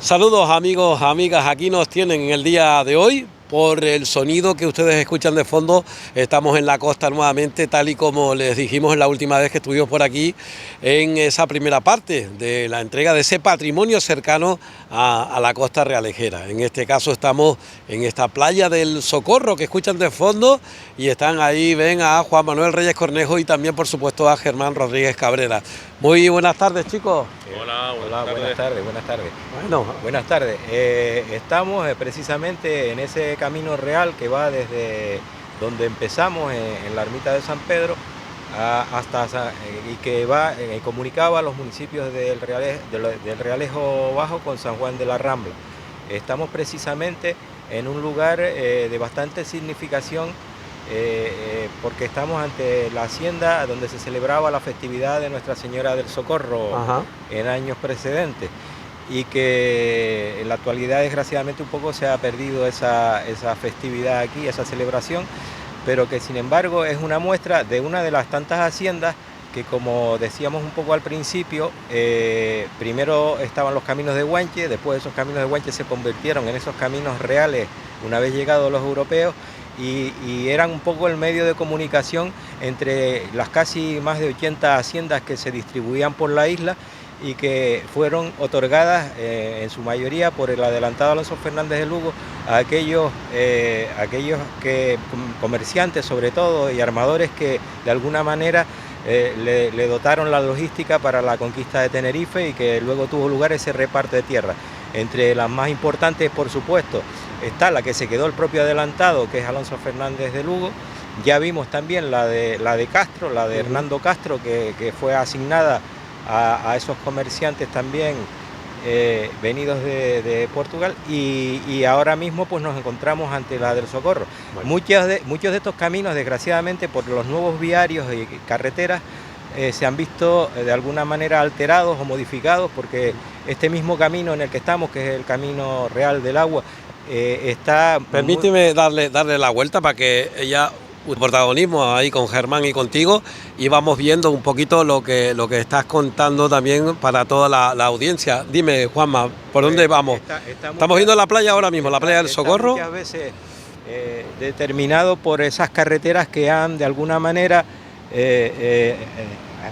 Saludos amigos, amigas, aquí nos tienen en el día de hoy. Por el sonido que ustedes escuchan de fondo, estamos en la costa nuevamente, tal y como les dijimos la última vez que estuvimos por aquí, en esa primera parte de la entrega de ese patrimonio cercano a la costa realejera. En este caso estamos en esta playa del Socorro que escuchan de fondo, y están ahí, ven a Juan Manuel Reyes Cornejo y también por supuesto a Germán Rodríguez Cabrera. Muy buenas tardes, chicos. Hola, Buenas tardes, buenas tardes. Bueno, Buenas tardes. Estamos precisamente en ese camino real que va desde donde empezamos en la ermita de San Pedro y que va comunicaba a los municipios del Realejo Bajo con San Juan de la Rambla. Estamos precisamente en un lugar de bastante significación porque estamos ante la hacienda donde se celebraba la festividad de Nuestra Señora del Socorro. ajá. En años precedentes, y que en la actualidad desgraciadamente un poco se ha perdido esa festividad aquí, esa celebración, pero que sin embargo es una muestra de una de las tantas haciendas que, como decíamos un poco al principio, primero estaban los caminos de Guanche, después esos caminos de Guanche se convirtieron en esos caminos reales una vez llegados los europeos, y eran un poco el medio de comunicación entre las casi más de 80 haciendas que se distribuían por la isla y que fueron otorgadas en su mayoría por el adelantado Alonso Fernández de Lugo a aquellos comerciantes sobre todo y armadores que de alguna manera le dotaron la logística para la conquista de Tenerife, y que luego tuvo lugar ese reparte de tierra. Entre las más importantes, por supuesto, está la que se quedó el propio adelantado, que es Alonso Fernández de Lugo. Ya vimos también la de Castro, la de Hernando Castro, que fue asignada a esos comerciantes también venidos de Portugal, y ahora mismo pues nos encontramos ante la del Socorro. Bueno. Muchos de estos caminos, desgraciadamente, por los nuevos viarios y carreteras, se han visto de alguna manera alterados o modificados, porque este mismo camino en el que estamos, que es el Camino Real del Agua, está... Permíteme darle la vuelta para que ella... protagonismo ahí con Germán y contigo, y vamos viendo un poquito lo que estás contando también para toda la audiencia. Dime, Juanma, ¿por dónde vamos? Estamos viendo la playa ahora mismo, la playa del Socorro. Muchas veces determinado por esas carreteras que han de alguna manera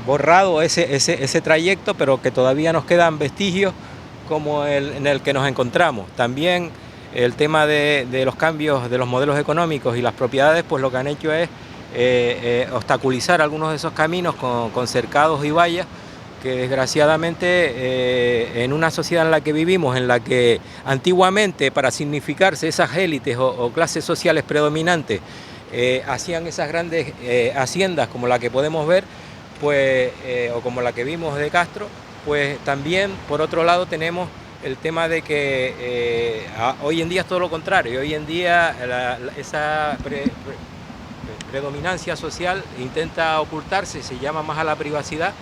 borrado ese trayecto, pero que todavía nos quedan vestigios como en el que nos encontramos. También el tema de los cambios de los modelos económicos y las propiedades, pues lo que han hecho es obstaculizar algunos de esos caminos con cercados y vallas, que desgraciadamente en una sociedad en la que vivimos, en la que antiguamente, para significarse esas élites o clases sociales predominantes, hacían esas grandes haciendas como la que podemos ver, pues, o como la que vimos de Castro, pues también por otro lado tenemos el tema de que hoy en día es todo lo contrario. Hoy en día esa predominancia social intenta ocultarse, se llama más a la privacidad,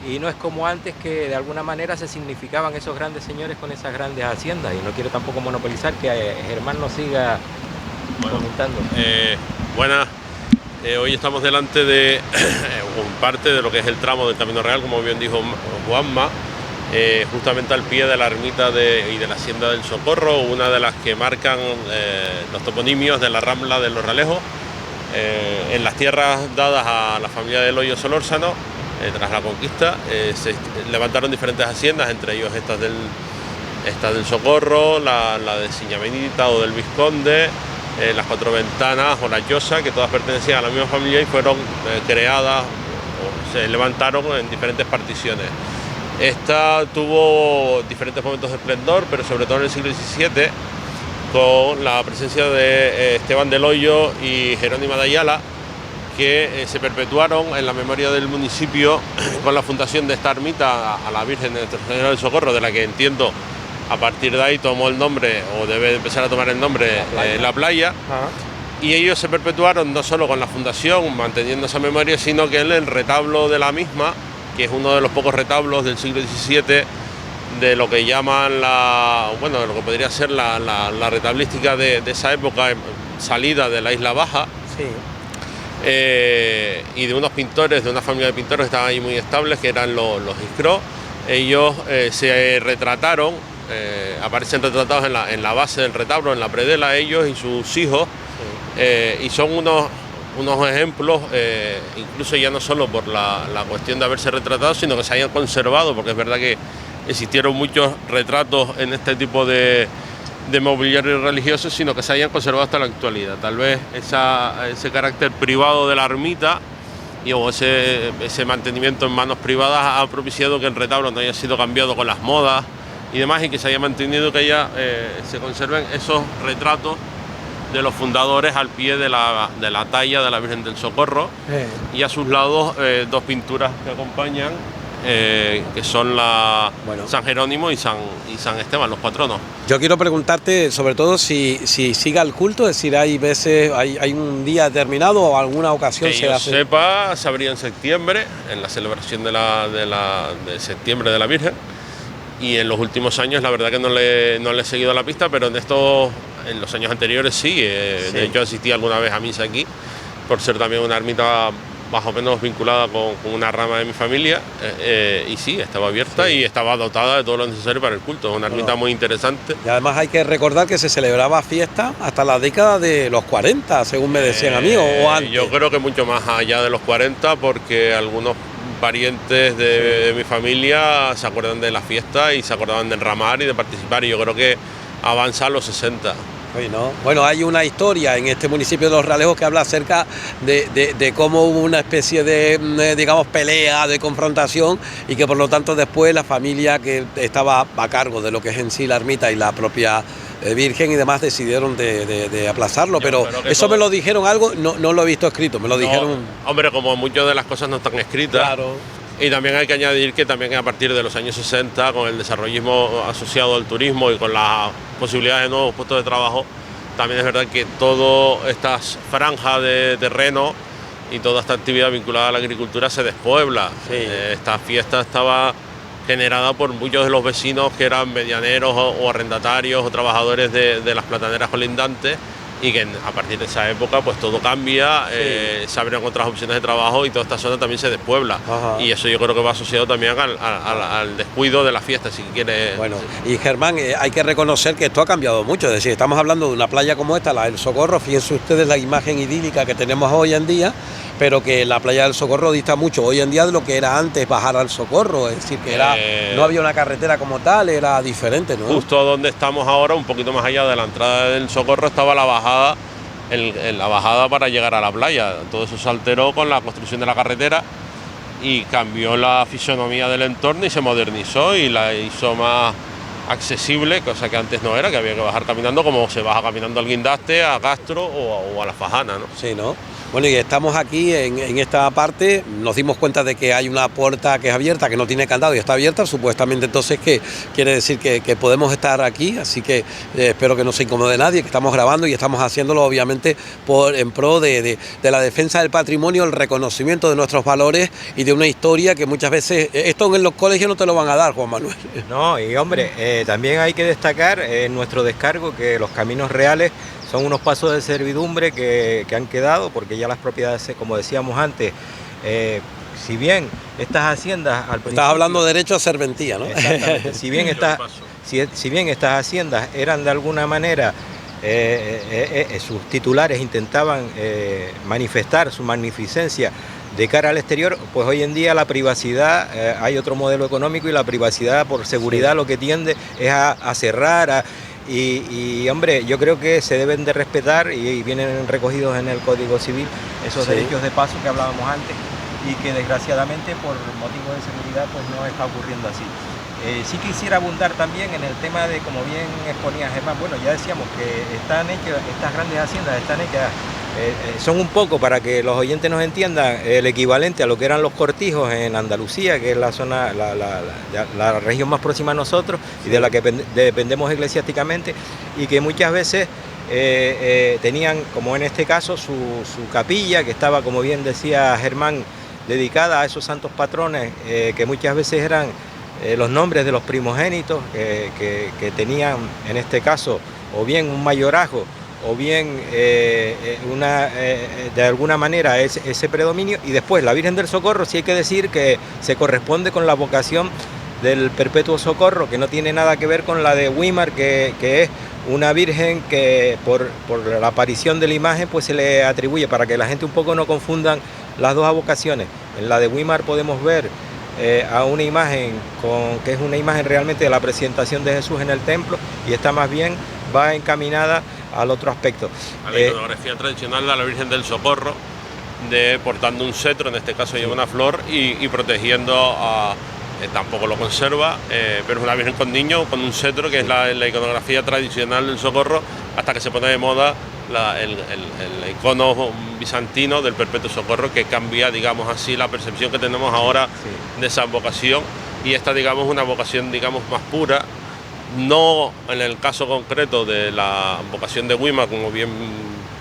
y no es como antes, que de alguna manera se significaban esos grandes señores con esas grandes haciendas. Y no quiero tampoco monopolizar, que Germán nos siga comentando. Buenas. Hoy estamos delante de parte de lo que es el tramo del Camino Real, como bien dijo Juanma, justamente al pie de la ermita y de la hacienda del Socorro, una de las que marcan los toponimios de la Rambla de los Realejos, en las tierras dadas a la familia del Hoyo Solórzano. Tras la conquista se levantaron diferentes haciendas, entre ellos esta del Socorro, la de Siña Benita o del Vizconde, las Cuatro Ventanas o la Llosa, que todas pertenecían a la misma familia y fueron creadas o se levantaron en diferentes particiones. Esta tuvo diferentes momentos de esplendor, pero sobre todo en el siglo XVII, con la presencia de Esteban del Hoyo y Jerónima de Ayala, que se perpetuaron en la memoria del municipio con la fundación de esta ermita a la Virgen de Nuestra Señora del Socorro, de la que entiendo a partir de ahí tomó el nombre, o debe empezar a tomar el nombre, la playa. Y ellos se perpetuaron no solo con la fundación, manteniendo esa memoria, sino que en el retablo de la misma, que es uno de los pocos retablos del siglo XVII de lo que llaman de lo que podría ser la retablística de esa época, salida de la Isla Baja. Sí. Y de unos pintores, de una familia de pintores que estaban ahí muy estables, que eran los Iscró. Ellos se retrataron aparecen retratados en la base del retablo, en la predela, ellos y sus hijos, y son unos ejemplos, incluso ya no solo por la cuestión de haberse retratado, sino que se hayan conservado, porque es verdad que existieron muchos retratos en este tipo de mobiliario religioso, sino que se hayan conservado hasta la actualidad. Tal vez ese carácter privado de la ermita o ese mantenimiento en manos privadas ha propiciado que el retablo no haya sido cambiado con las modas y demás, y que se haya mantenido, que se conserven esos retratos de los fundadores al pie de la talla de la Virgen del Socorro, y a sus lados dos pinturas que acompañan, que son San Jerónimo y San Esteban, los patronos. Yo quiero preguntarte sobre todo si sigue el culto, es decir, hay veces, hay un día determinado o alguna ocasión que se yo hace. sepa, se abría en septiembre, en la celebración de septiembre de la Virgen, y en los últimos años la verdad que no le he seguido la pista, pero en los años anteriores sí. De hecho asistí alguna vez a misa aquí, por ser también una ermita más o menos vinculada con una rama de mi familia, y sí, estaba abierta y estaba dotada de todo lo necesario para el culto. Es una ermita muy interesante. Y además hay que recordar que se celebraba fiesta hasta la década de los 40, según me decían a mí, o antes. Yo creo que mucho más allá de los 40, porque algunos parientes de mi familia se acuerdan de la fiesta y se acordaban de enramar y de participar, y yo creo que avanza a los 60. Bueno, hay una historia en este municipio de Los Realejos que habla acerca de cómo hubo una especie de, digamos, pelea, de confrontación, y que por lo tanto después la familia que estaba a cargo de lo que es en sí la ermita y la propia Virgen y demás decidieron de aplazarlo, pero eso me lo dijeron algo, no lo he visto escrito, me lo dijeron. Hombre, como muchas de las cosas no están escritas. Claro. Y también hay que añadir que también a partir de los años 60, con el desarrollismo asociado al turismo y con las posibilidades de nuevos puestos de trabajo, también es verdad que toda esta franja de terreno y toda esta actividad vinculada a la agricultura se despuebla. Sí. Esta fiesta estaba generada por muchos de los vecinos que eran medianeros o arrendatarios o trabajadores de las plataneras colindantes, y que a partir de esa época pues todo cambia, se abren otras opciones de trabajo y toda esta zona también se despuebla. Ajá. Y eso yo creo que va asociado también al descuido de la fiesta, si quiere. Bueno, y Germán, hay que reconocer que esto ha cambiado mucho, es decir, estamos hablando de una playa como esta, la del Socorro, fíjense ustedes la imagen idílica que tenemos hoy en día, pero que la playa del Socorro dista mucho hoy en día de lo que era antes bajar al Socorro, es decir, que no había una carretera como tal, era diferente, ¿no? Justo donde estamos ahora, un poquito más allá de la entrada del Socorro, estaba la bajada, la bajada para llegar a la playa. Todo eso se alteró con la construcción de la carretera y cambió la fisonomía del entorno y se modernizó y la hizo más accesible, cosa que antes no era, que había que bajar caminando como se baja caminando al Guindaste, a Castro o a La Fajana, ¿no? Sí, ¿no? Bueno, y estamos aquí en esta parte, nos dimos cuenta de que hay una puerta que es abierta, que no tiene candado y está abierta, supuestamente entonces que quiere decir que podemos estar aquí, así que espero que no se incomode nadie, que estamos grabando y estamos haciéndolo obviamente en pro de la defensa del patrimonio, el reconocimiento de nuestros valores y de una historia que muchas veces, esto en los colegios no te lo van a dar, Juan Manuel. No, y hombre, también hay que destacar en nuestro descargo que los caminos reales son unos pasos de servidumbre que han quedado, porque ya las propiedades, como decíamos antes, si bien estas haciendas al principio... Estás hablando de derecho a serventía, ¿no? Exactamente. Si bien estas haciendas eran de alguna manera, sus titulares intentaban manifestar su magnificencia de cara al exterior, pues hoy en día la privacidad, hay otro modelo económico y la privacidad por seguridad lo que tiende es a cerrar, y hombre, yo creo que se deben de respetar y vienen recogidos en el Código Civil esos derechos de paso que hablábamos antes y que desgraciadamente por motivos de seguridad pues no está ocurriendo así. Sí quisiera abundar también en el tema de, como bien exponía Germán, bueno, ya decíamos que están hechas, estas grandes haciendas están hechas, son un poco, para que los oyentes nos entiendan, el equivalente a lo que eran los cortijos en Andalucía, que es la zona, la región más próxima a nosotros y de la que dependemos eclesiásticamente, y que muchas veces tenían, como en este caso, su capilla, que estaba, como bien decía Germán, dedicada a esos santos patrones, que muchas veces eran los nombres de los primogénitos que tenían, en este caso, o bien un mayorazgo, o bien de alguna manera ese predominio. Y después la Virgen del Socorro, sí hay que decir que se corresponde con la vocación del Perpetuo Socorro, que no tiene nada que ver con la de Weimar, que es una virgen que por la aparición de la imagen pues se le atribuye, para que la gente un poco no confundan las dos advocaciones. En la de Weimar podemos ver a una imagen que es una imagen realmente de la presentación de Jesús en el templo, y esta más bien va encaminada al otro aspecto. A la iconografía tradicional de la Virgen del Socorro, portando un cetro, en este caso lleva una flor, y protegiendo a... tampoco lo conserva, pero es una Virgen con niño, con un cetro, que es la iconografía tradicional del Socorro, hasta que se pone de moda el icono bizantino del Perpetuo Socorro, que cambia, digamos así, la percepción que tenemos ahora de esa vocación, y esta, digamos, una vocación, digamos, más pura, no en el caso concreto de la vocación de Weimar, como bien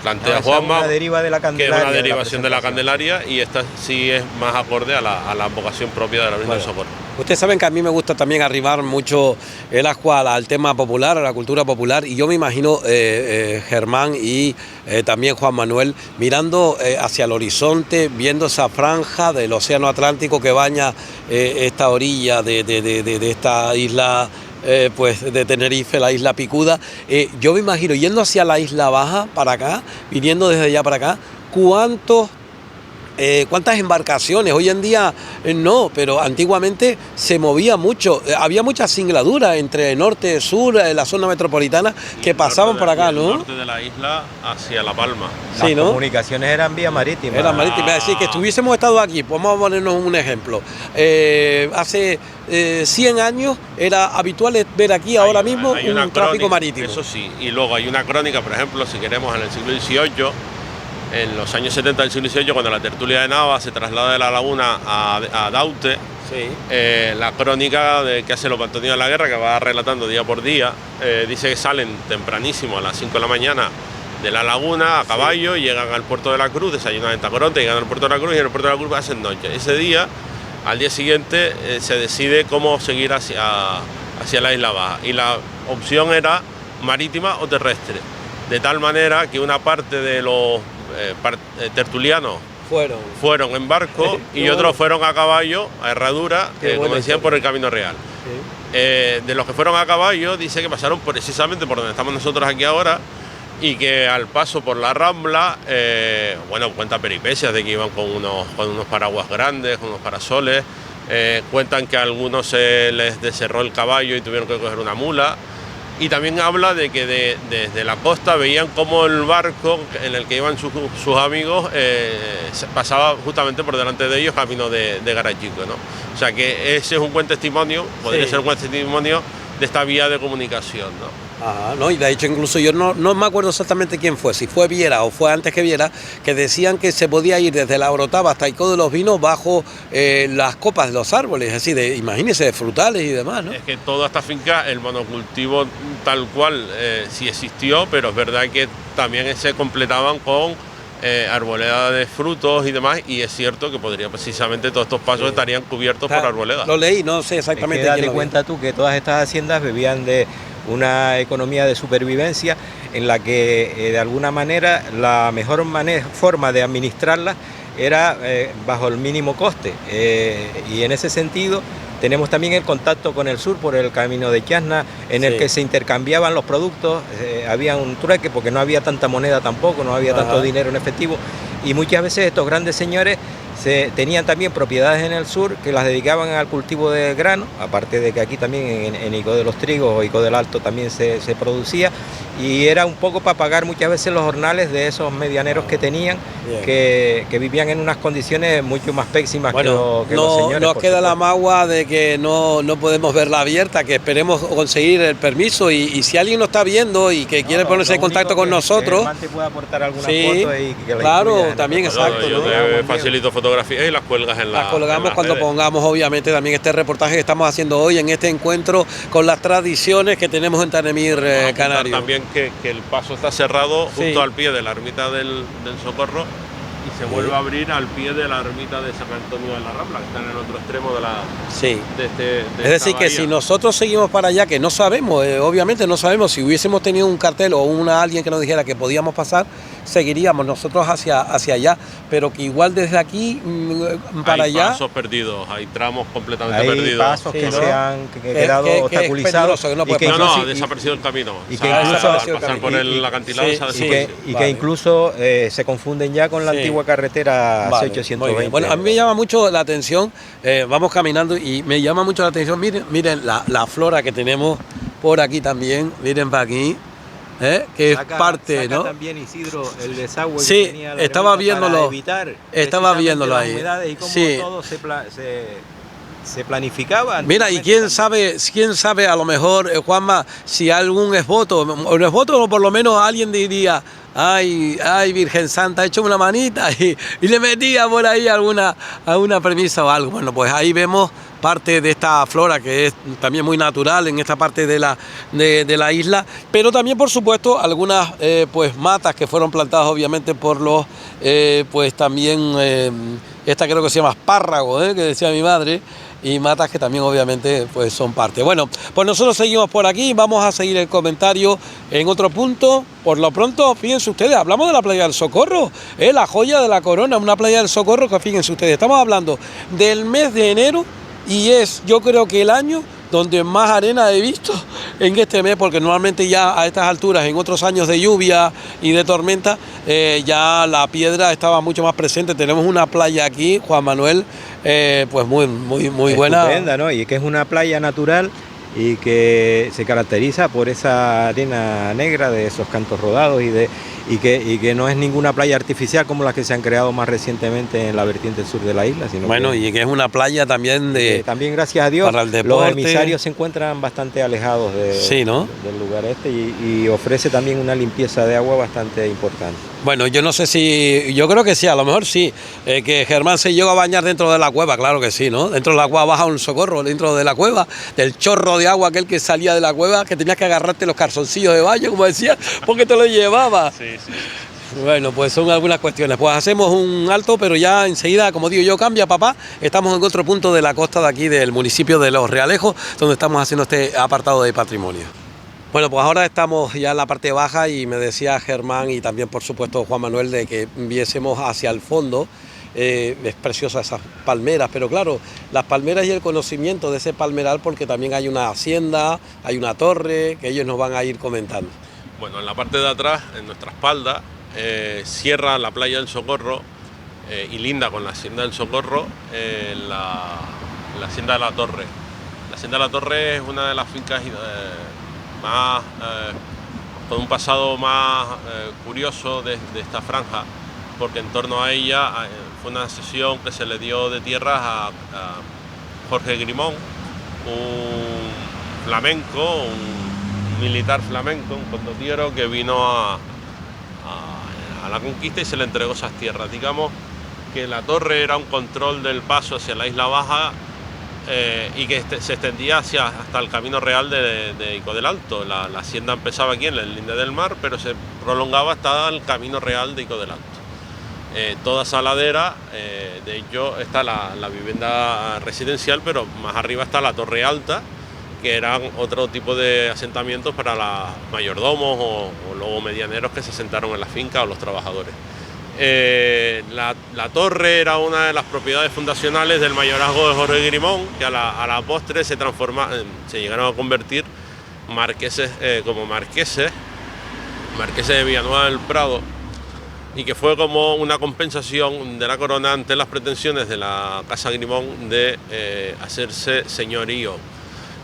plantea Juanma, una deriva de la Candelaria, que es una derivación de la Candelaria, y esta sí es más acorde a la vocación propia de la Virgen del Socorro. Ustedes saben que a mí me gusta también arribar mucho el ascua al tema popular, a la cultura popular, y yo me imagino Germán y también Juan Manuel mirando hacia el horizonte, viendo esa franja del océano Atlántico que baña esta orilla de esta isla pues de Tenerife, la isla Picuda. Yo me imagino yendo hacia la isla Baja para acá, viniendo desde allá para acá, ¿cuántas embarcaciones? Hoy en día no, pero antiguamente se movía mucho, había mucha singladura entre norte y sur, la zona metropolitana, que pasaban por acá, ¿no? El norte de la isla hacia La Palma. Las comunicaciones eran vía marítima. Eran marítimas, es decir, que estuviésemos estado aquí, pues vamos a ponernos un ejemplo. Hace 100 años era habitual ver aquí ahora mismo un tráfico marítimo. Eso sí, y luego hay una crónica, por ejemplo, si queremos, en el siglo XVIII, en los años 70 del siglo XVIII, cuando la tertulia de Navas se traslada de la laguna a Daute, la crónica que hace Lope Antonio de la Guerra, que va relatando día por día, dice que salen tempranísimo a las 5 de la mañana de la laguna a caballo, y llegan al puerto de la Cruz, desayunan en Tacoronte, llegan al puerto de la Cruz, y en el puerto de la Cruz hacen noche. Ese día, al día siguiente, se decide cómo seguir hacia la isla Baja, y la opción era marítima o terrestre, de tal manera que una parte de los tertulianos fueron en barco y otros fueron a caballo, a herradura, como decían, por el Camino Real. De los que fueron a caballo, dice que pasaron precisamente por donde estamos nosotros aquí ahora, y que al paso por la Rambla, cuenta peripecias de que iban con unos paraguas grandes, con unos parasoles, cuentan que a algunos se les descerró el caballo y tuvieron que coger una mula. Y también habla de que desde la costa veían cómo el barco en el que iban sus amigos pasaba justamente por delante de ellos, camino de Garachico, ¿no? O sea que ese es un buen testimonio, podría ser un buen testimonio de esta vía de comunicación, ¿no? Ajá, no, y de hecho incluso yo no me acuerdo exactamente quién fue, si fue Viera o fue antes que Viera, que decían que se podía ir desde la Orotava hasta Icó de los Vinos bajo las copas de los árboles, es decir, imagínense, de frutales y demás, ¿no? Es que toda esta finca, el monocultivo tal cual sí existió, pero es verdad que también se completaban con arboleda de frutos y demás, y es cierto que podría precisamente todos estos pasos estarían cubiertos por arboleda. Lo leí, no sé exactamente. Date cuenta tú que todas estas haciendas bebían de una economía de supervivencia en la que de alguna manera la mejor forma de administrarlas era bajo el mínimo coste, y en ese sentido tenemos también el contacto con el sur por el camino de Chasna, en el que se intercambiaban los productos, había un trueque porque no había tanta moneda tampoco, no había tanto dinero en efectivo, y muchas veces estos grandes señores tenían también propiedades en el sur que las dedicaban al cultivo de grano, aparte de que aquí también en Icó de los Trigos o Icó del Alto también se producía, y era un poco para pagar muchas veces los jornales de esos medianeros que tenían, que vivían en unas condiciones mucho más pésimas que los señores. Nos queda la magua de que no podemos verla abierta, que esperemos conseguir el permiso, y si alguien nos está viendo y que quiere ponerse en contacto con nosotros, que pueda aportar alguna foto y que la claro, también exacto. Yo te facilito fotografías y las cuelgas en las colgamos cuando pongamos, obviamente, también este reportaje que estamos haciendo hoy en este encuentro con las tradiciones que tenemos en Tanemir Canario. También que el paso está cerrado justo al pie de la ermita del Socorro, y se vuelve a abrir al pie de la ermita de San Antonio de la Rambla, que está en el otro extremo de la Sí. de Es decir, que si nosotros seguimos para allá, que no sabemos, obviamente no sabemos, si hubiésemos tenido un cartel o alguien que nos dijera que podíamos pasar, seguiríamos nosotros hacia allá, pero que igual desde aquí para hay allá... pasos perdidos, hay tramos completamente Hay perdidos. pasos Sí, que ¿no? se han quedado que es obstaculizados peligroso, que no y puede que pasar. No, incluso- ha desaparecido el camino. y que Al incluso- pasar por el acantilado sí, se ha sí. y desaparecido. que Vale. incluso se confunden ya con la Sí. antigua carretera Vale, C820. muy bien. Bueno, a mí me llama mucho la atención, vamos caminando y me llama mucho la atención, miren la flora que tenemos por aquí también, miren para aquí, que es parte, saca ¿no? también Isidro el desagüe Sí, que tenía la estaba ermita para viéndolo, evitar estaba precisamente viéndolo las ahí. humedades y cómo Sí. todo se planificaba. Mira, y quién sabe a lo mejor, Juanma, si algún exvoto, o no exvoto, o por lo menos alguien diría, ay, Virgen Santa, échame una manita, y le metía por ahí alguna premisa o algo. Bueno, pues ahí vemos parte de esta flora que es también muy natural en esta parte de la isla, pero también por supuesto algunas pues matas que fueron plantadas obviamente por los pues también esta creo que se llama espárrago, que decía mi madre, y matas que también obviamente pues son parte. Bueno, pues nosotros seguimos por aquí, vamos a seguir el comentario en otro punto. Por lo pronto, fíjense ustedes, hablamos de la playa del Socorro, la joya de la corona, una playa del Socorro que fíjense ustedes, estamos hablando del mes de enero y es yo creo que el año donde más arena he visto en este mes, porque normalmente ya a estas alturas, en otros años de lluvia y de tormenta, ya la piedra estaba mucho más presente. Tenemos una playa aquí, Juan Manuel, pues muy buena. Estupenda, ¿no? Y que es una playa natural y que se caracteriza por esa arena negra de esos cantos rodados y que no es ninguna playa artificial como las que se han creado más recientemente en la vertiente sur de la isla, sino bueno, y que es una playa también de... también gracias a Dios para el los deporte. emisarios se encuentran bastante alejados Sí, ¿no? del lugar este y ofrece también una limpieza de agua bastante importante. Bueno, yo no sé si, yo creo que sí, a lo mejor sí, que Germán se llegó a bañar dentro de la cueva, claro que sí, ¿no? Dentro de la cueva baja un socorro, dentro de la cueva, del chorro de agua aquel que salía de la cueva, que tenías que agarrarte los calzoncillos de baño, como decía, porque te lo llevaba. Sí. Bueno, pues son algunas cuestiones. Pues hacemos un alto, pero ya enseguida, como digo yo, cambia papá. Estamos en otro punto de la costa de aquí, del municipio de Los Realejos, donde estamos haciendo este apartado de patrimonio. Bueno, pues ahora estamos ya en la parte baja y me decía Germán y también por supuesto Juan Manuel de que viésemos hacia el fondo. Es preciosa esas palmeras, pero claro, las palmeras y el conocimiento de ese palmeral, porque también hay una hacienda, hay una torre que ellos nos van a ir comentando. Bueno, en la parte de atrás, en nuestra espalda, cierra la playa del Socorro y linda con la hacienda del Socorro, la hacienda de la Torre. La hacienda de la Torre es una de las fincas más con un pasado más curioso de esta franja, porque en torno a ella fue una cesión que se le dio de tierras a Jorge Grimón, un flamenco, un militar flamenco, un condottiero que vino a la conquista y se le entregó esas tierras. Digamos que la torre era un control del paso hacia la isla baja y que se extendía hasta el camino real de Ico del Alto. La hacienda empezaba aquí en el linde del mar, pero se prolongaba hasta el camino real de Ico del Alto. Toda esa ladera, de hecho está la vivienda residencial, pero más arriba está la Torre Alta, que eran otro tipo de asentamientos para los mayordomos o luego medianeros que se asentaron en la finca o los trabajadores. La torre era una de las propiedades fundacionales del mayorazgo de Jorge Grimón, que a la postre se llegaron a convertir como marqueses de Villanueva del Prado, y que fue como una compensación de la corona ante las pretensiones de la Casa Grimón de hacerse señorío.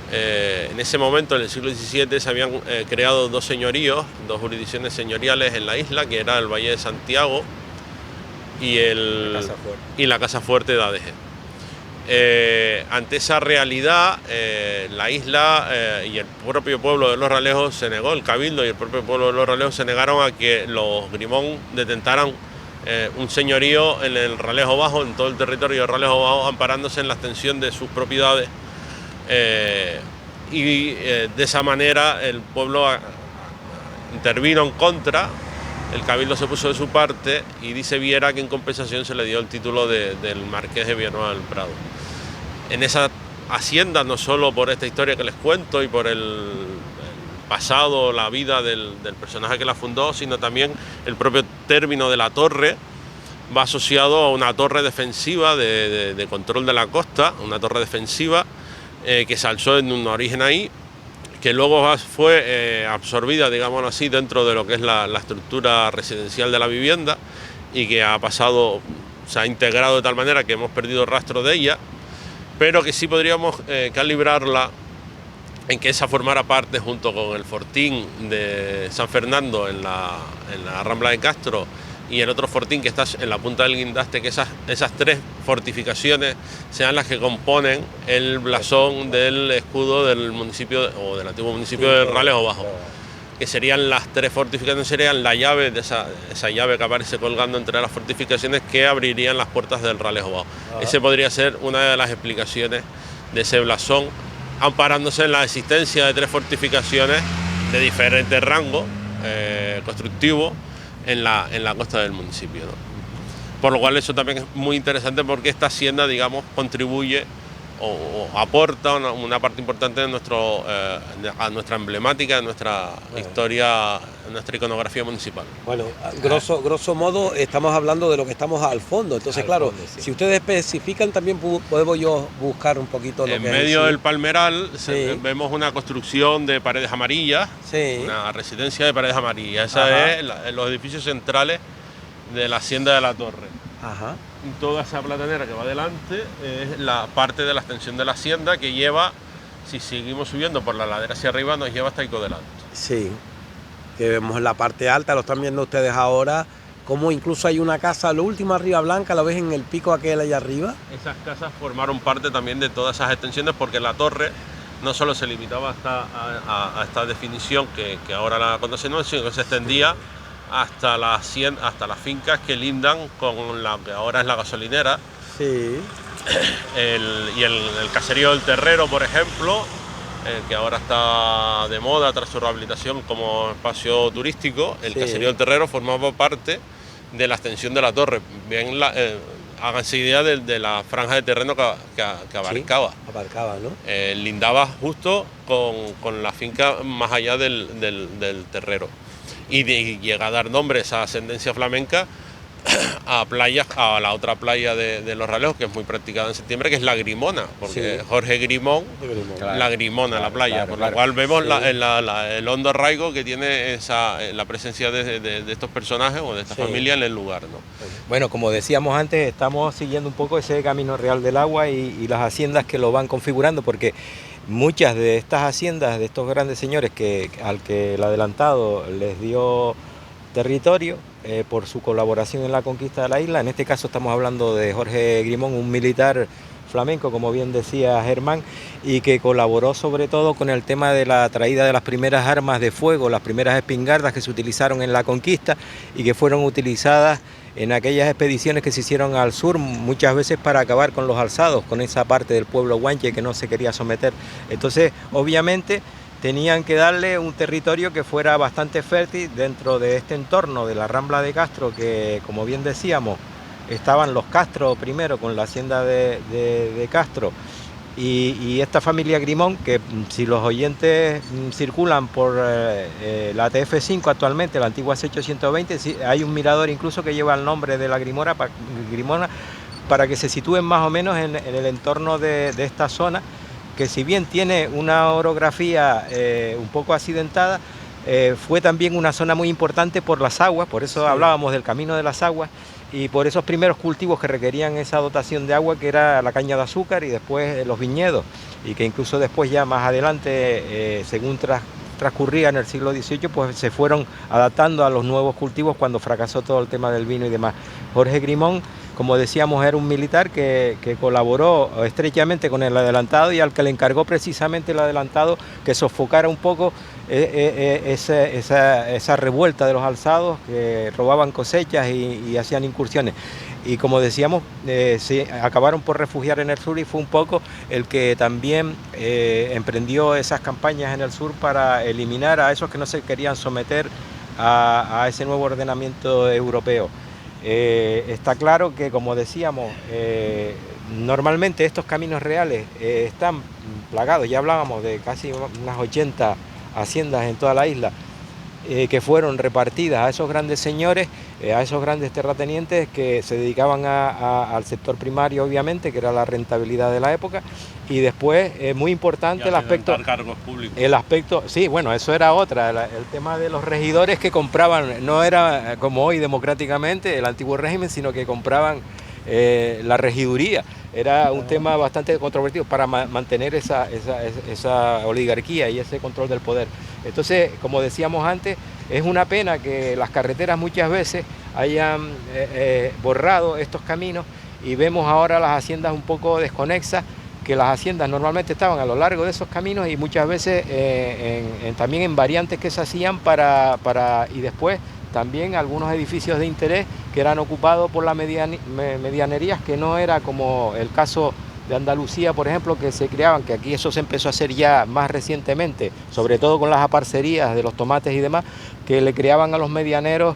En ese momento, en el siglo XVII, se habían creado dos señoríos, dos jurisdicciones señoriales en la isla, que era el Valle de Santiago y la Casa Fuerte de Adeje. Ante esa realidad, la isla y el propio pueblo de Los Realejos se negó, el Cabildo y el propio pueblo de Los Realejos se negaron a que los Grimón detentaran un señorío en el Ralejo Bajo, en todo el territorio del Ralejo Bajo, amparándose en la extensión de sus propiedades. De esa manera el pueblo intervino en contra el Cabildo se puso de su parte y dice Viera que en compensación se le dio el título del Marqués de Villanueva del Prado. En esa hacienda, no solo por esta historia que les cuento y por el pasado, la vida del personaje que la fundó, sino también el propio término de la torre va asociado a una torre defensiva de control de la costa, una torre defensiva que se alzó en un origen ahí, que luego fue absorbida, digámoslo así, dentro de lo que es la estructura residencial de la vivienda y que ha pasado, se ha integrado de tal manera que hemos perdido rastro de ella, pero que sí podríamos calibrarla en que esa formara parte junto con el fortín de San Fernando en la Rambla de Castro y el otro fortín que está en la punta del guindaste, que esas tres fortificaciones sean las que componen el blasón del escudo del municipio o del antiguo municipio de Ralejo Bajo, que serían las tres fortificaciones, serían la llave de esa llave que aparece colgando entre las fortificaciones que abrirían las puertas del Ralejo Bajo. Ese podría ser una de las explicaciones de ese blasón, amparándose en la existencia de tres fortificaciones de diferentes rangos constructivos en la costa del municipio, ¿no? Por lo cual eso también es muy interesante porque esta hacienda, digamos, contribuye o aporta una parte importante de a nuestra emblemática, de nuestra historia, nuestra iconografía municipal. Bueno, grosso modo estamos hablando de lo que estamos al fondo, entonces claro, sí. Si ustedes especifican también podemos yo buscar un poquito lo en que medio es, del palmeral sí. Vemos una construcción de paredes amarillas, sí. Una residencia de paredes amarillas, esa es los edificios centrales de la hacienda de la Torre. Ajá. Y toda esa platanera que va adelante es la parte de la extensión de la hacienda que lleva, si seguimos subiendo por la ladera hacia arriba, nos lleva hasta Icodelante. Sí, que vemos en la parte alta, lo están viendo ustedes ahora, como incluso hay una casa, lo último arriba blanca, ¿lo ves en el pico aquel allá arriba? Esas casas formaron parte también de todas esas extensiones porque la torre no solo se limitaba a esta definición que ahora la conocemos, sino que se extendía hasta las fincas que lindan con la que ahora es la gasolinera. Sí. Y el caserío del Terrero, por ejemplo, que ahora está de moda tras su rehabilitación como espacio turístico. El caserío del Terrero formaba parte de la extensión de la torre. Bien, háganse idea de la franja de terreno que abarcaba. Sí, abarcaba, ¿no? Lindaba justo con la finca más allá del Terrero. Y llega a dar nombre esa ascendencia flamenca a playas, a la otra playa de Los Ralejos, que es muy practicada en septiembre, que es la Grimona, porque sí. Jorge Grimón, claro, la Grimona, la playa, claro, por lo cual vemos sí. El hondo arraigo que tiene la presencia de estos personajes o de esta familia en el lugar, ¿no? Bueno, como decíamos antes, estamos siguiendo un poco ese camino real del agua y las haciendas que lo van configurando, porque muchas de estas haciendas, de estos grandes señores al que el adelantado les dio territorio por su colaboración en la conquista de la isla, en este caso estamos hablando de Jorge Grimón, un militar flamenco, como bien decía Germán, y que colaboró sobre todo con el tema de la traída de las primeras armas de fuego, las primeras espingardas que se utilizaron en la conquista y que fueron utilizadas en aquellas expediciones que se hicieron al sur, muchas veces para acabar con los alzados, con esa parte del pueblo guanche que no se quería someter. Entonces, obviamente, tenían que darle un territorio que fuera bastante fértil dentro de este entorno de la Rambla de Castro, que, como bien decíamos, estaban los Castro primero con la hacienda de Castro, y esta familia Grimón, que si los oyentes circulan por la TF5 actualmente, la antigua C820, hay un mirador incluso que lleva el nombre de la Grimona para que se sitúen más o menos en el entorno de esta zona, que si bien tiene una orografía un poco accidentada, fue también una zona muy importante por las aguas, por eso sí. Hablábamos del camino de las aguas, y por esos primeros cultivos que requerían esa dotación de agua, que era la caña de azúcar y después los viñedos, y que incluso después ya más adelante, según transcurría en el siglo XVIII, pues se fueron adaptando a los nuevos cultivos cuando fracasó todo el tema del vino y demás. Jorge Grimón, como decíamos, era un militar que colaboró estrechamente con el adelantado y al que le encargó precisamente el adelantado que sofocara un poco esa revuelta de los alzados que robaban cosechas y hacían incursiones. Y como decíamos, se acabaron por refugiar en el sur y fue un poco el que también emprendió esas campañas en el sur para eliminar a esos que no se querían someter a ese nuevo ordenamiento europeo. Está claro que, como decíamos, normalmente estos caminos reales están plagados, ya hablábamos de casi unas 80 haciendas en toda la isla, que fueron repartidas a esos grandes señores, a esos grandes terratenientes que se dedicaban al sector primario, obviamente, que era la rentabilidad de la época, y después, muy importante, el aspecto, sí, bueno, eso era otra, el tema de los regidores que compraban, no era como hoy democráticamente el antiguo régimen, sino que compraban la regiduría. Era un tema bastante controvertido para mantener esa oligarquía y ese control del poder. Entonces, como decíamos antes, es una pena que las carreteras muchas veces hayan borrado estos caminos y vemos ahora las haciendas un poco desconexas, que las haciendas normalmente estaban a lo largo de esos caminos y muchas veces también en variantes que se hacían y después también algunos edificios de interés que eran ocupados por las medianerías, que no era como el caso de Andalucía, por ejemplo, que se creaban, que aquí eso se empezó a hacer ya más recientemente, sobre todo con las aparcerías de los tomates y demás, que le creaban a los medianeros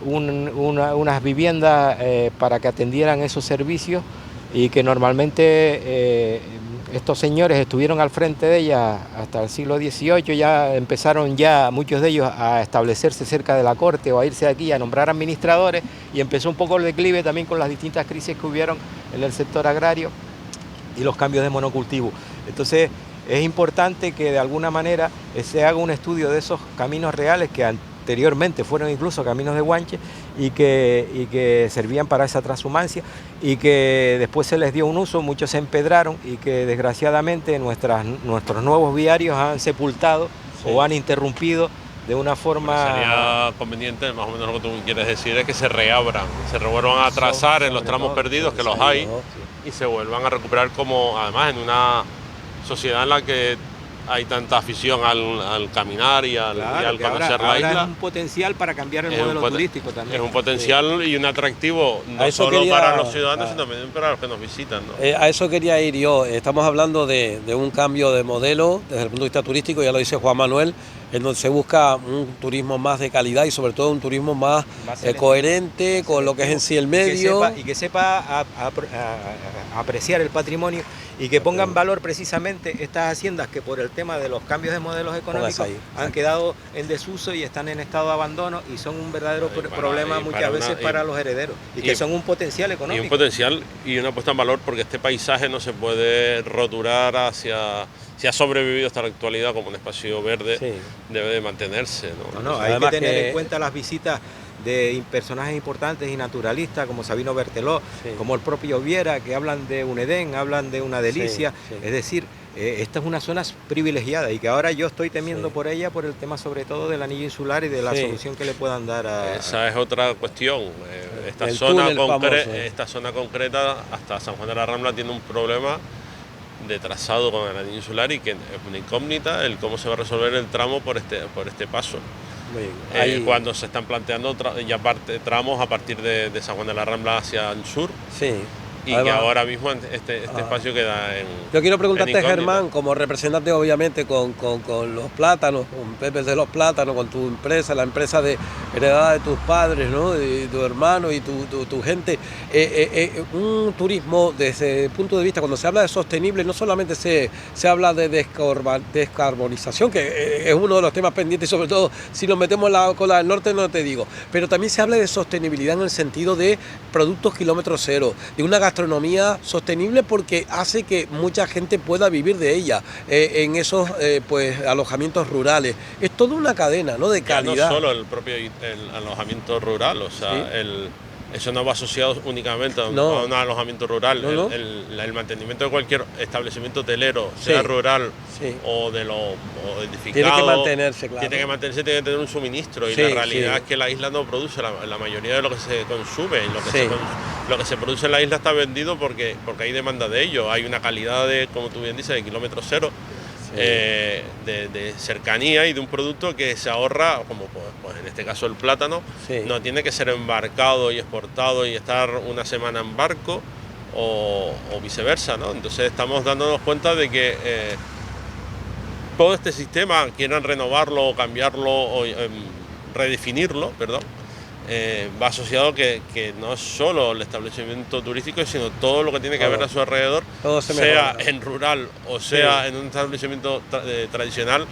unas viviendas para que atendieran esos servicios y que normalmente estos señores estuvieron al frente de ellas hasta el siglo XVIII, ya empezaron muchos de ellos a establecerse cerca de la corte o a irse de aquí a nombrar administradores, y empezó un poco el declive también con las distintas crisis que hubieron en el sector agrario y los cambios de monocultivo. Entonces es importante que de alguna manera se haga un estudio de esos caminos reales que anteriormente fueron incluso caminos de guanche y que servían para esa transhumancia, y que después se les dio un uso, muchos se empedraron y que desgraciadamente nuestros nuevos viarios han sepultado o han interrumpido de una forma... Sería conveniente, más o menos lo que tú quieres decir, es que se reabran, se vuelvan a trazar en los tramos perdidos, que los hay, y se vuelvan a recuperar, como además en una sociedad en la que hay tanta afición al caminar y al conocer la isla. Es un potencial para cambiar el modelo turístico también. Es un potencial y un atractivo no solo para los ciudadanos, sino también para los que nos visitan, ¿no? A eso quería ir yo. Estamos hablando de un cambio de modelo desde el punto de vista turístico, ya lo dice Juan Manuel, en donde se busca un turismo más de calidad y sobre todo un turismo más coherente con lo que es en sí el medio. Y que sepa apreciar el patrimonio y que ponga en valor precisamente estas haciendas que por el tema de los cambios de modelos económicos han quedado en desuso y están en estado de abandono y son un verdadero problema muchas veces para los herederos y que son un potencial económico. Y un potencial y una puesta en valor, porque este paisaje no se puede roturar hacia... Si ha sobrevivido hasta la actualidad como un espacio verde, debe de mantenerse, ¿no? Hay que tener en cuenta las visitas de personajes importantes y naturalistas como Sabino Berteló, como el propio Viera, que hablan de un Edén, hablan de una delicia. Es decir, esta es una zona privilegiada y que ahora yo estoy temiendo por ella, por el tema sobre todo del anillo insular y de la solución que le puedan dar a... Esa es otra cuestión. Esta zona concreta, hasta San Juan de la Rambla, tiene un problema de trazado con el anillo insular y que es una incógnita el cómo se va a resolver el tramo por este paso. Cuando se están planteando tramos a partir de San Juan de la Rambla hacia el sur. Y además, que ahora mismo este espacio queda en... Yo quiero preguntarte, Germán, como representante obviamente con los plátanos, con Pepe de los Plátanos, con tu empresa, la empresa heredada de tus padres, ¿no? De tu hermano y tu gente, un turismo desde el punto de vista, cuando se habla de sostenible, no solamente se habla de descarbonización, que es uno de los temas pendientes, sobre todo si nos metemos la cola del norte, no te digo, pero también se habla de sostenibilidad en el sentido de productos kilómetro cero, de una gastronomía sostenible, porque hace que mucha gente pueda vivir de ella en esos alojamientos rurales. Es toda una cadena, ¿no?, de calidad. Ya no solo el propio alojamiento rural, o sea, eso no va asociado únicamente a un alojamiento rural. El mantenimiento de cualquier establecimiento hotelero, sea rural o edificado, tiene que mantenerse, claro. Tiene que tener un suministro, y la realidad es que la isla no produce la mayoría de lo que se consume. Lo que se produce en la isla está vendido porque hay demanda de ello. Hay una calidad como tú bien dices, de kilómetro cero. De cercanía y de un producto que se ahorra, como pues en este caso el plátano, no tiene que ser embarcado y exportado y estar una semana en barco o viceversa, ¿no? Entonces estamos dándonos cuenta de que todo este sistema quieran renovarlo o cambiarlo redefinirlo, perdón, va asociado que no es solo el establecimiento turístico, sino todo lo que tiene que ver a su alrededor, sea en rural o sea en un establecimiento tradicional,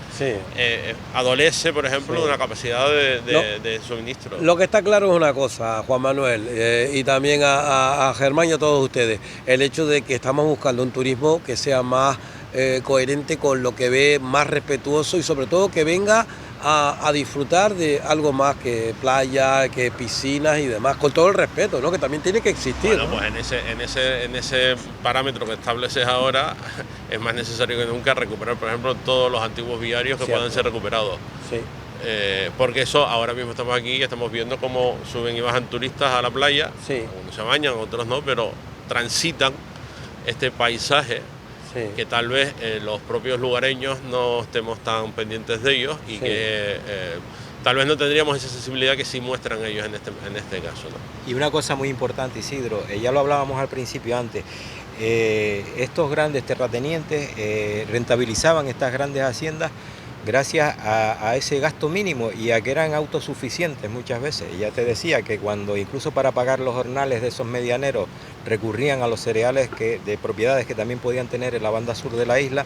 adolece, por ejemplo, de una capacidad de suministro. Lo que está claro es una cosa, Juan Manuel, y también a Germán y a todos ustedes, el hecho de que estamos buscando un turismo que sea más coherente con lo que ve, más respetuoso y sobre todo que venga a disfrutar de algo más que playa, que piscinas y demás, con todo el respeto, ¿no? Que también tiene que existir. Bueno, ¿no? Pues en ese parámetro que estableces ahora es más necesario que nunca recuperar, por ejemplo, todos los antiguos viarios que puedan ser recuperados. Sí. Porque eso, ahora mismo estamos aquí y estamos viendo cómo suben y bajan turistas a la playa, algunos se bañan, otros no, pero transitan este paisaje que tal vez los propios lugareños no estemos tan pendientes de ellos y que tal vez no tendríamos esa sensibilidad que sí muestran ellos en este caso, ¿no? Y una cosa muy importante, Isidro, ya lo hablábamos al principio antes, estos grandes terratenientes rentabilizaban estas grandes haciendas gracias a ese gasto mínimo y a que eran autosuficientes muchas veces. Y ya te decía que cuando incluso para pagar los jornales de esos medianeros recurrían a los cereales de propiedades que también podían tener en la banda sur de la isla,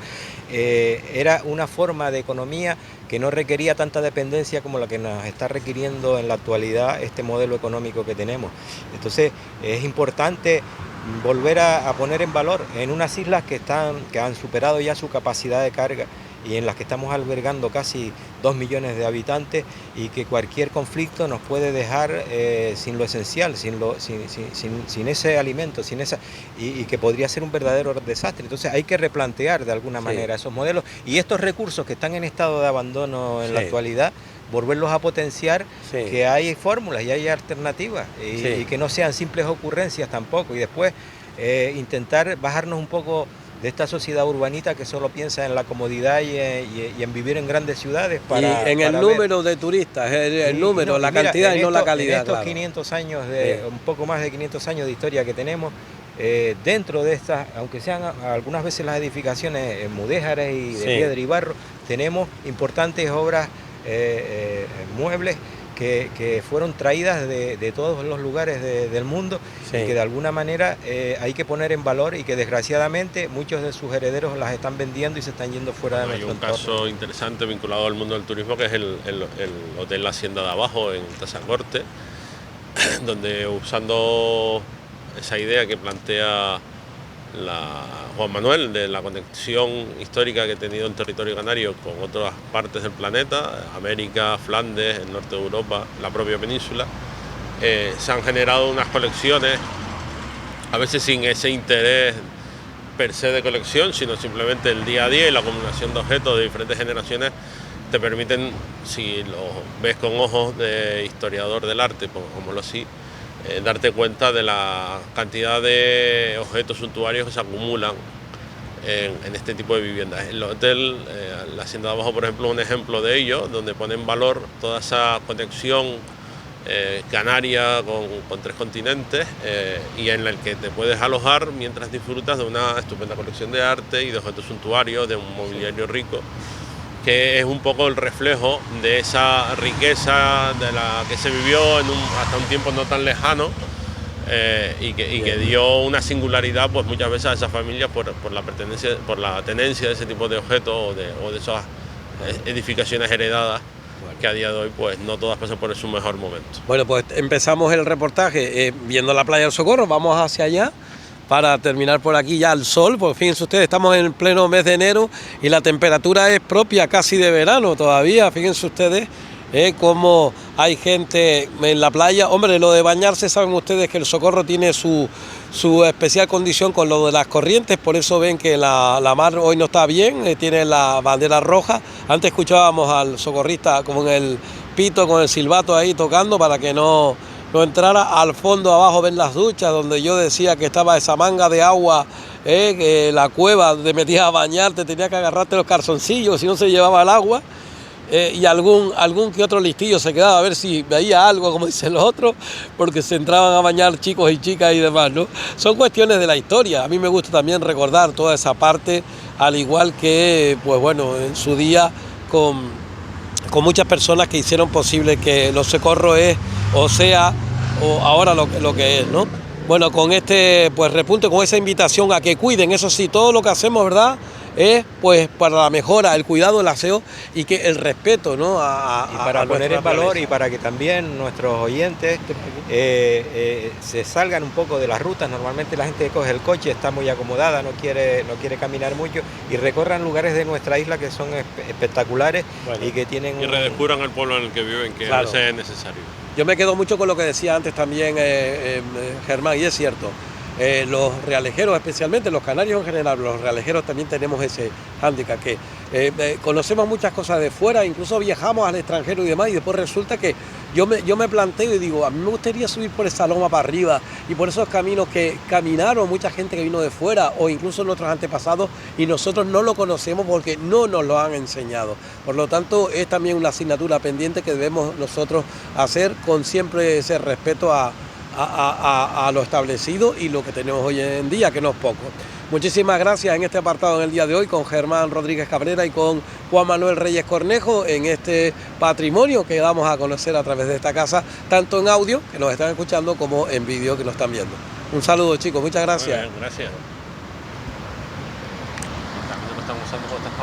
era una forma de economía que no requería tanta dependencia como la que nos está requiriendo en la actualidad este modelo económico que tenemos. Entonces es importante volver a poner en valor en unas islas que han superado ya su capacidad de carga y en las que estamos albergando casi 2 millones de habitantes y que cualquier conflicto nos puede dejar sin lo esencial, sin ese alimento, y que podría ser un verdadero desastre. Entonces hay que replantear de alguna manera esos modelos y estos recursos que están en estado de abandono en la actualidad, volverlos a potenciar, que hay fórmulas y hay alternativas y que no sean simples ocurrencias tampoco, y después intentar bajarnos un poco de esta sociedad urbanita que solo piensa en la comodidad y en vivir en grandes ciudades. Y en el número de turistas, el número, la cantidad y no la calidad. En estos 500 años, un poco más de 500 años de historia que tenemos, dentro de estas, aunque sean algunas veces las edificaciones mudéjares y de piedra y barro, tenemos importantes obras muebles que fueron traídas de todos los lugares del mundo y que de alguna manera hay que poner en valor y que desgraciadamente muchos de sus herederos las están vendiendo y se están yendo fuera de nuestro entorno. Hay un caso interesante vinculado al mundo del turismo que es el Hotel La Hacienda de Abajo en Tazacorte, donde usando esa idea que plantea Juan Manuel de la conexión histórica que ha tenido el territorio canario con otras partes del planeta, América, Flandes, el norte de Europa, la propia península, se han generado unas colecciones, a veces sin ese interés per se de colección, sino simplemente el día a día y la acumulación de objetos de diferentes generaciones te permiten, si lo ves con ojos de historiador del arte, como lo así, darte cuenta de la cantidad de objetos suntuarios que se acumulan en este tipo de viviendas. El hotel, la Hacienda de Abajo, por ejemplo, es un ejemplo de ello, donde pone en valor toda esa conexión canaria con 3 continentes y en el que te puedes alojar mientras disfrutas de una estupenda colección de arte y de objetos suntuarios, de un mobiliario rico, que es un poco el reflejo de esa riqueza de la que se vivió hasta un tiempo no tan lejano y que dio una singularidad pues muchas veces a esas familias por la tenencia de ese tipo de objetos o de esas edificaciones heredadas, que a día de hoy pues no todas pasan por su mejor momento. Bueno, pues empezamos el reportaje viendo la playa del Socorro, vamos hacia allá para terminar por aquí ya al sol, porque fíjense ustedes, estamos en pleno mes de enero y la temperatura es propia casi de verano todavía, fíjense ustedes cómo hay gente en la playa. Hombre, lo de bañarse, saben ustedes que el Socorro tiene su especial condición con lo de las corrientes, por eso ven que la mar hoy no está bien, tiene la bandera roja. Antes escuchábamos al socorrista como en el pito con el silbato ahí tocando para que no entrara. Al fondo abajo ven las duchas donde yo decía que estaba esa manga de agua, la cueva donde metías a bañarte, tenía que agarrarte los calzoncillos si no se llevaba el agua. Y algún que otro listillo se quedaba a ver si veía algo, como dicen los otros, porque se entraban a bañar chicos y chicas y demás, ¿no? Son cuestiones de la historia. A mí me gusta también recordar toda esa parte, al igual que, pues bueno, en su día con con muchas personas que hicieron posible que Los Socorros es, o sea, o ahora lo que es, ¿no? Bueno, con este pues repunte, con esa invitación a que cuiden, eso sí, todo lo que hacemos, ¿verdad?, es pues para la mejora, el cuidado, el aseo y que el respeto, ¿no? Y para poner en valor y para que también nuestros oyentes se salgan un poco de las rutas. Normalmente la gente coge el coche, está muy acomodada, no quiere caminar mucho y recorran lugares de nuestra isla que son espectaculares, bueno, y que tienen... Y redescubran el pueblo en el que viven, que claro, a veces es necesario. Yo me quedo mucho con lo que decía antes también Germán, y es cierto. Los realejeros, especialmente los canarios en general, los realejeros también tenemos ese hándicap, que conocemos muchas cosas de fuera, incluso viajamos al extranjero y demás, y después resulta que yo me planteo y digo, a mí me gustaría subir por esa loma para arriba y por esos caminos que caminaron mucha gente que vino de fuera o incluso nuestros antepasados, y nosotros no lo conocemos porque no nos lo han enseñado. Por lo tanto, es también una asignatura pendiente que debemos nosotros hacer con siempre ese respeto a lo establecido y lo que tenemos hoy en día, que no es poco. Muchísimas gracias en este apartado en el día de hoy con Germán Rodríguez Cabrera y con Juan Manuel Reyes Cornejo en este patrimonio que damos a conocer a través de esta casa, tanto en audio, que nos están escuchando, como en vídeo, que nos están viendo. Un saludo, chicos, muchas gracias. Muy bien, gracias. También lo estamos usando con estas